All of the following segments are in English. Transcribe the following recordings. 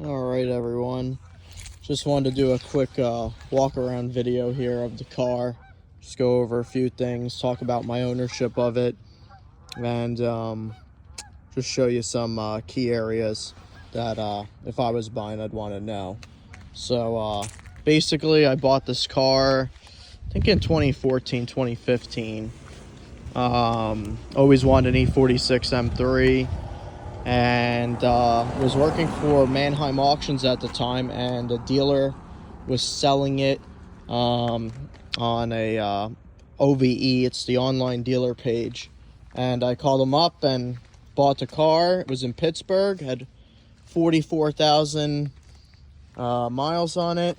Alright everyone, just wanted to do a quick walk around video here of the car. Just go over a few things, talk about my ownership of it, and just show you some key areas that if I was buying I'd want to know. So basically I bought this car I think in 2014, 2015. Always wanted an E46 M3, and was working for Mannheim Auctions at the time, and a dealer was selling it on a OVE. It's the online dealer page, and I called him up and bought the car. It was in Pittsburgh, had 44,000 miles on it,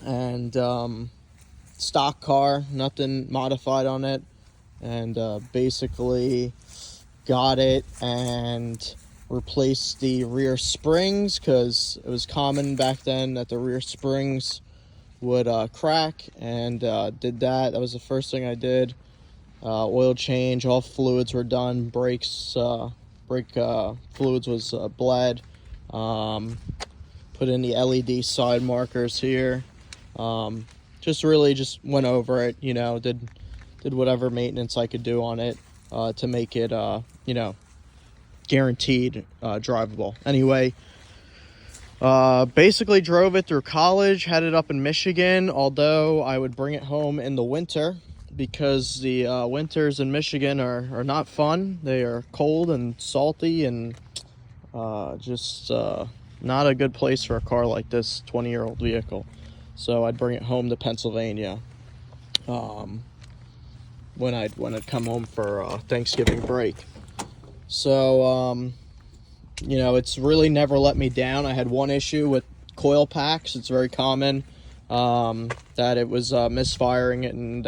and stock car, nothing modified on it, and basically got it and replaced the rear springs, because it was common back then that the rear springs would crack, and did that. That was the first thing I did. Oil change, all fluids were done, brake fluids was bled, put in the LED side markers here, just went over it, did whatever maintenance I could do on it to make it guaranteed drivable. Anyway, basically drove it through college, had it up in Michigan, although I would bring it home in the winter because the winters in Michigan are not fun. They are cold and salty, and just not a good place for a car like this 20-year-old vehicle. So I'd bring it home to Pennsylvania when I'd come home for Thanksgiving break. So it's really never let me down. I had one issue with coil packs. It's very common that it was misfiring and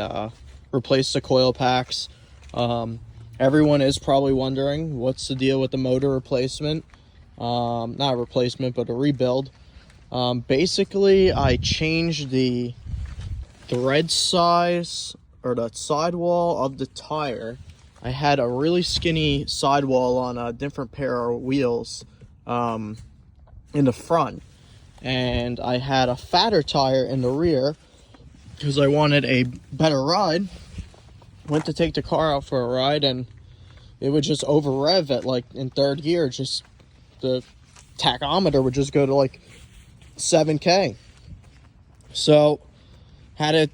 replaced the coil packs. Everyone is probably wondering what's the deal with the motor replacement. Not a replacement, but a rebuild. Basically, I changed the thread size, or the sidewall of the tire. I had a really skinny sidewall on a different pair of wheels in the front, and I had a fatter tire in the rear because I wanted a better ride. Went to take the car out for a ride, and it would just over rev at in third gear. Just the tachometer would just go to 7K. So had it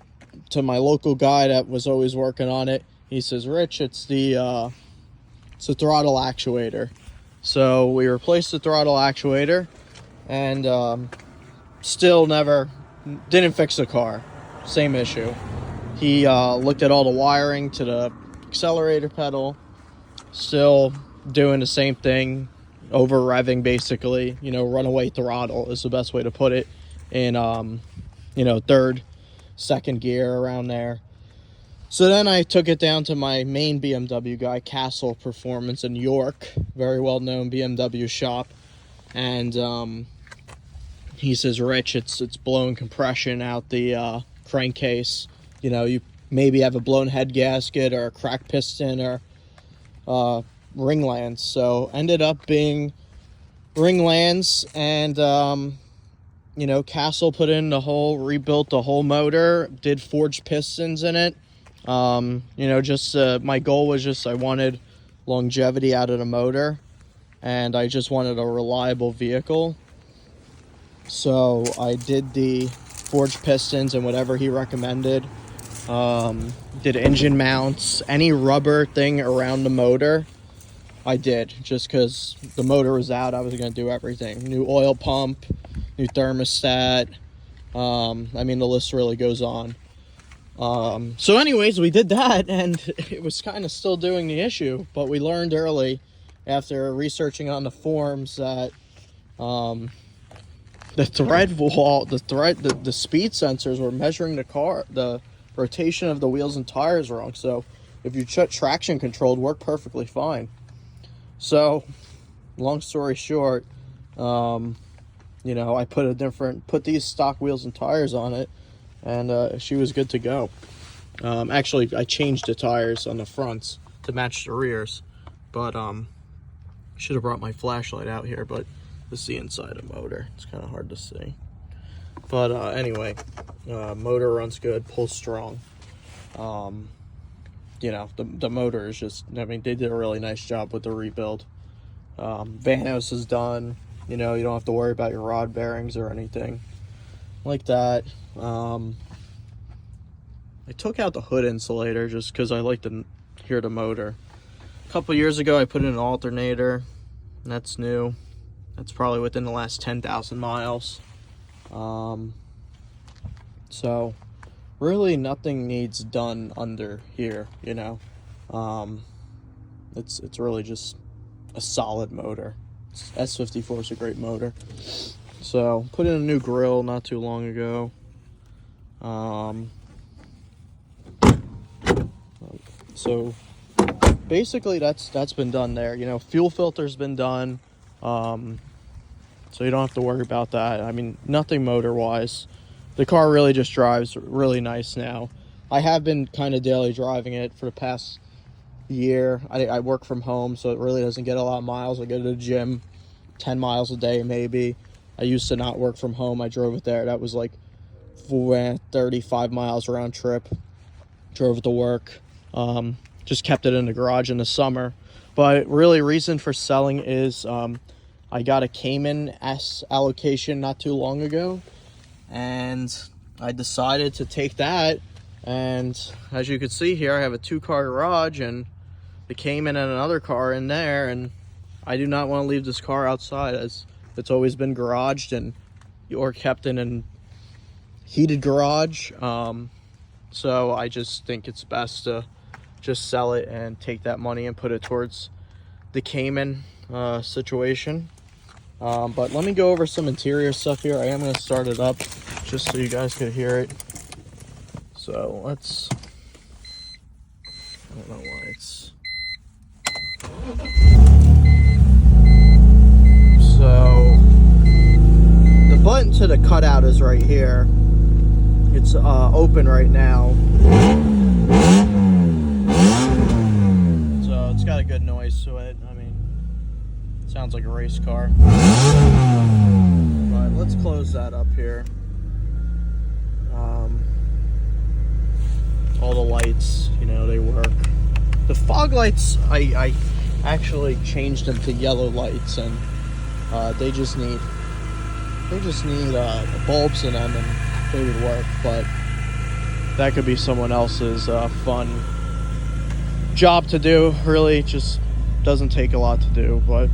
to my local guy that was always working on it. He says, "Rich, it's the throttle actuator." So we replaced the throttle actuator, and still didn't fix the car. Same issue. He looked at all the wiring to the accelerator pedal, still doing the same thing, over revving basically. Runaway throttle is the best way to put it, in third, second gear, around there. So then I took it down to my main BMW guy, Castle Performance in York, very well known BMW shop, and he says, "Rich, it's blowing compression out the crankcase. You maybe have a blown head gasket or a cracked piston or ring lands." So ended up being ring lands, and Castle rebuilt the whole motor, did forged pistons in it. My goal was I wanted longevity out of the motor, and I just wanted a reliable vehicle. So I did the forged pistons and whatever he recommended. Did engine mounts, any rubber thing around the motor I did, just because the motor was out. I was going to do everything. New oil pump, new thermostat. The list really goes on. So anyways, we did that, and it was kind of still doing the issue, but we learned early after researching on the forums that the speed sensors were measuring the rotation of the wheels and tires wrong. So if you traction controlled, worked perfectly fine. So long story short, I put these stock wheels and tires on it, and she was good to go. Actually, I changed the tires on the fronts to match the rears, but should have brought my flashlight out here, but to see inside a motor. It's kind of hard to see. But anyway, motor runs good, pulls strong. You know, the motor is just, I mean, they did a really nice job with the rebuild. Vanos is done. You know, you don't have to worry about your rod bearings or anything like that. I took out the hood insulator just because I like to hear the motor. A couple years ago, I put in an alternator, and that's new. That's probably within the last 10,000 miles. So really nothing needs done under here, you know. It's really just a solid motor. S54 is a great motor. So put in a new grill not too long ago. So basically that's been done there. You know, fuel filter's been done. So you don't have to worry about that. I mean, nothing motor wise. The car really just drives really nice now. I have been kind of daily driving it for the past year. I work from home, so it really doesn't get a lot of miles. I go to the gym 10 miles a day maybe. I used to not work from home. I drove it there. That was like 35 miles round trip. Drove it to work. Just kept it in the garage in the summer. But really, reason for selling is I got a Cayman S allocation not too long ago, and I decided to take that. And as you can see here, I have a 2-car garage and the Cayman and another car in there, and I do not want to leave this car outside, as it's always been garaged and or kept in a heated garage. So I just think it's best to just sell it and take that money and put it towards the Cayman situation. But let me go over some interior stuff here. I am going to start it up just so you guys can hear it. So let's, I don't know why it's, so the button to the cutout is right here. It's open right now. So it's got a good noise to it. I mean, it sounds like a race car. But let's close that up here. All the lights, you know, they work. The fog lights, I actually changed them to yellow lights, and they just need bulbs in them, and they would work. But that could be someone else's fun job to do. Really, just doesn't take a lot to do. But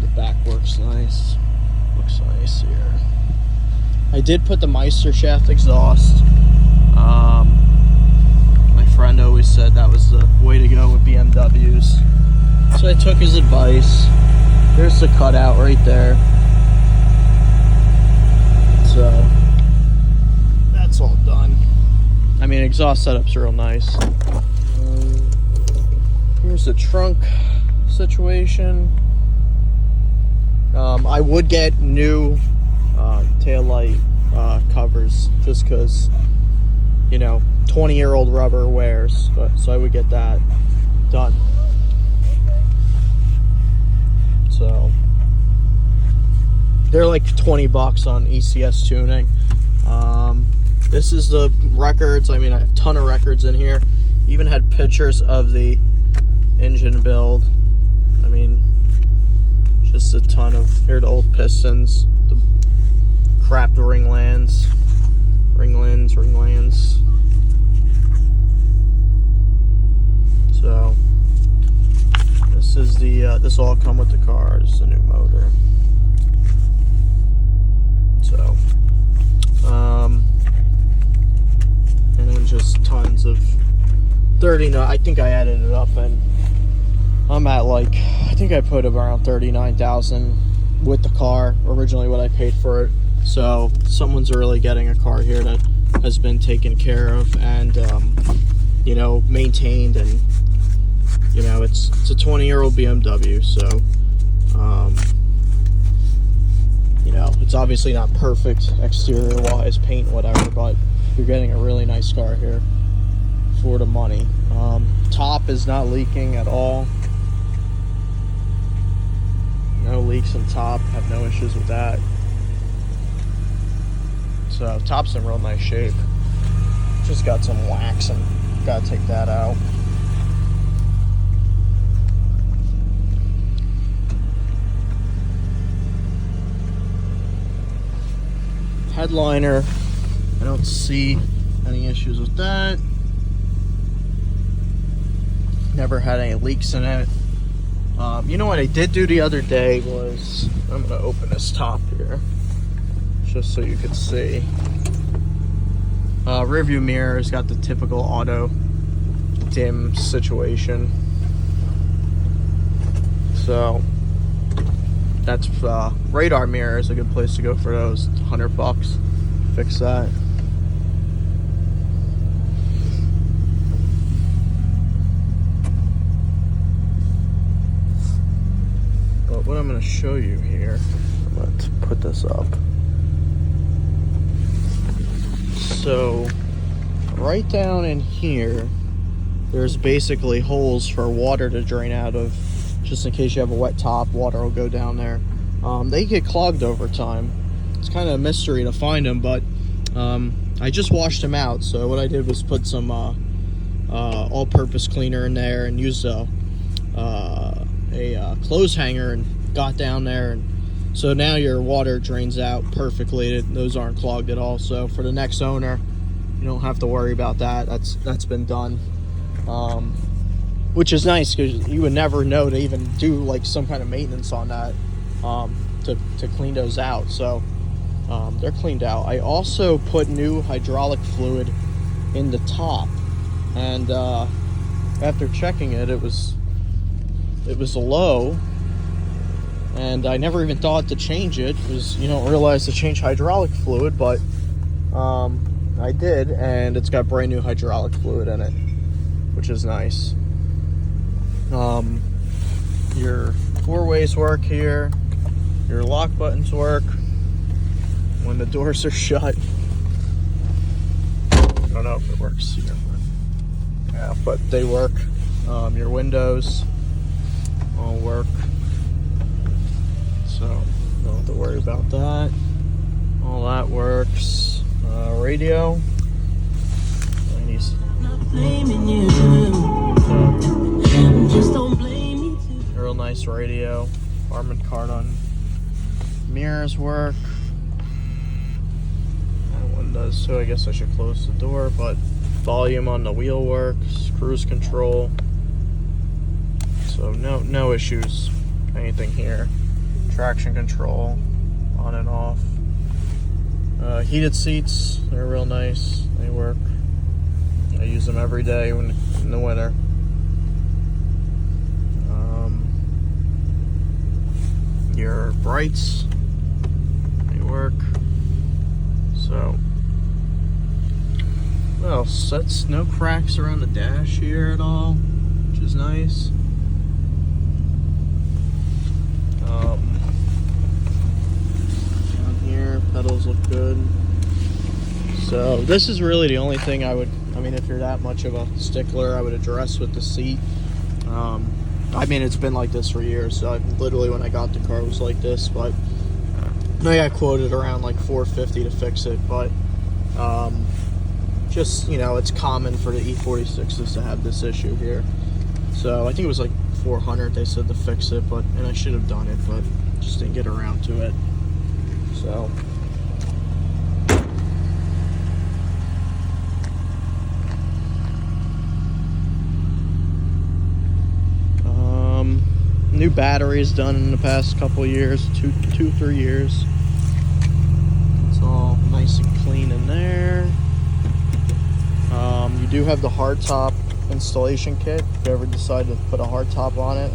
the back works nice. Looks nice here. I did put the Meister shaft exhaust. My friend always said that was the way to go with BMWs. So I took his advice. There's the cutout right there. So that's all done. I mean, exhaust setup's real nice. Here's the trunk situation. I would get new taillight covers just because, you know, 20-year-old rubber wears, but so I would get that done. So they're like $20 on ECS tuning. This is the records. I mean, I have a ton of records in here. Even had pictures of the engine build. I mean, just a ton of, here are the old pistons, the crapped ringlands. So this is the this will all come with the car. This is the new motor. So and then just tons of 39. I think I added it up, and I'm at like, I think I put around 39,000 with the car, originally what I paid for it. So someone's really getting a car here that has been taken care of and you know, maintained, and you know, it's a 20-year-old BMW, so you know, it's obviously not perfect exterior wise, paint, whatever, but you're getting a really nice car here for the money. Top is not leaking at all. leaks in top, have no issues with that. So top's in real nice shape. Just got some wax and gotta take that out. Headliner, I don't see any issues with that. Never had any leaks in it. You know what I did do the other day was, I'm gonna open this top here just so you can see. Rear view mirror has got the typical auto dim situation. So that's radar mirror is a good place to go for those. $100, fix that. But what I'm going to show you here, let's put this up. So right down in here, there's basically holes for water to drain out of, just in case you have a wet top, water will go down there. They get clogged over time. It's kind of a mystery to find them, but I just washed them out. So what I did was put some all-purpose cleaner in there and used a clothes hanger and got down there, and so now your water drains out perfectly. Those aren't clogged at all. So for the next owner, you don't have to worry about that. That's been done. Which is nice because you would never know to even do like some kind of maintenance on that to clean those out. So they're cleaned out. I also put new hydraulic fluid in the top, and after checking it, it was low, and I never even thought to change it because you don't realize to change hydraulic fluid, but I did, and it's got brand new hydraulic fluid in it, which is nice. Your four-ways work here, your lock buttons work when the doors are shut. I don't know if it works here, but yeah, but they work. Your windows all work, so don't have to worry about that. All that works. Radio. Not blaming you. Just don't blame me too. Real nice radio. Harman Kardon. Mirrors work. That one does too. I guess I should close the door, but volume on the wheel works. Cruise control. So no issues. Anything here. Traction control on and off. Heated seats. They're real nice. They work. I use them every day in the winter. Your brights, they work. So, what else? That's no cracks around the dash here at all, which is nice. Down here, pedals look good. So this is really the only thing I mean, if you're that much of a stickler, I would address with the seat. I mean, it's been like this for years. So literally, when I got the car, it was like this. But I got quoted around like $450 to fix it. But just, you know, it's common for the E46s to have this issue here. So I think it was like $400 they said to fix it, and I should have done it, but just didn't get around to it. So. New batteries done in the past couple of years, 3 years. It's all nice and clean in there. You do have the hardtop installation kit if you ever decide to put a hardtop on it.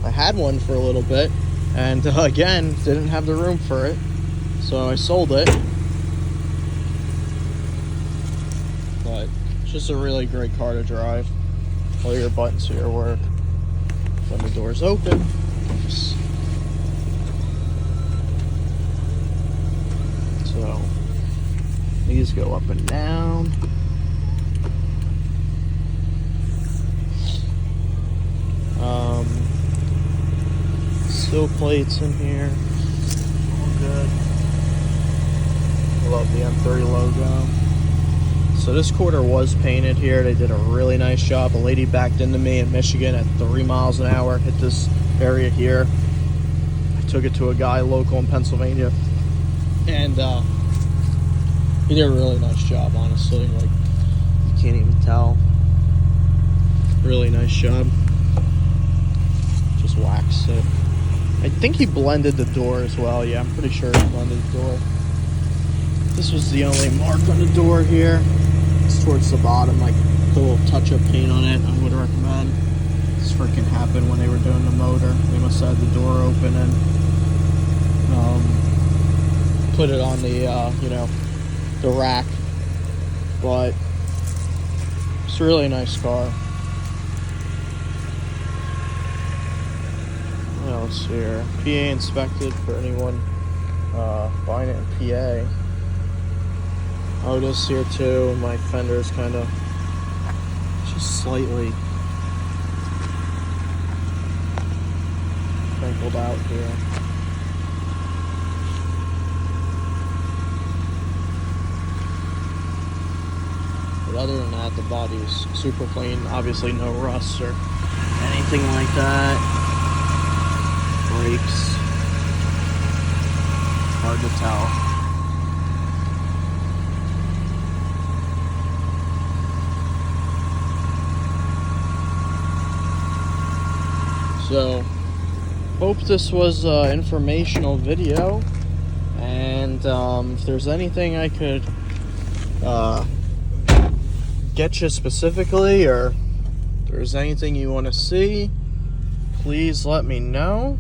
I had one for a little bit, and again, didn't have the room for it, so I sold it. But it's just a really great car to drive. All your buttons here work. When the door's open. Oops. So these go up and down. Steel plates in here. All good. Love the M30 logo. So this quarter was painted here. They did a really nice job. A lady backed into me in Michigan at 3 miles an hour. Hit this area here. I took it to a guy local in Pennsylvania. And he did a really nice job, honestly. Like, you can't even tell. Really nice job. Just waxed it. I think he blended the door as well. Yeah, I'm pretty sure he blended the door. This was the only mark on the door here. It's towards the bottom, like put a little touch-up paint on it. I would recommend. This freaking happened when they were doing the motor. They must have had the door open and put it on the the rack. But it's a really nice car. What else here? PA inspected for anyone buying it in PA. Oh, this here too. My fender is kind of just slightly crinkled out here. But other than that, the body is super clean. Obviously, no rust or anything like that. Brakes. Hard to tell. So, hope this was an informational video, and if there's anything I could get you specifically, or if there's anything you want to see, please let me know.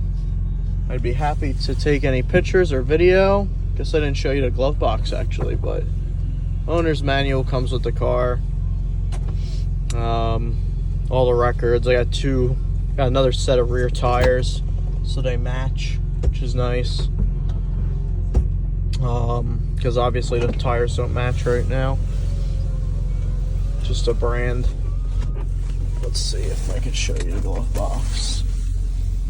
I'd be happy to take any pictures or video. Guess I didn't show you the glove box actually, but owner's manual comes with the car. All the records. I got another set of rear tires, so they match, which is nice. Because obviously the tires don't match right now. Just a brand. Let's see if I can show you the glove box.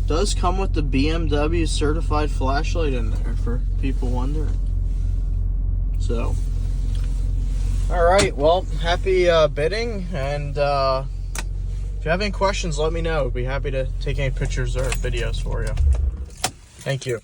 Does come with the BMW certified flashlight in there for people wondering. So, alright, well, happy bidding, and if you have any questions, let me know. I'd be happy to take any pictures or videos for you. Thank you.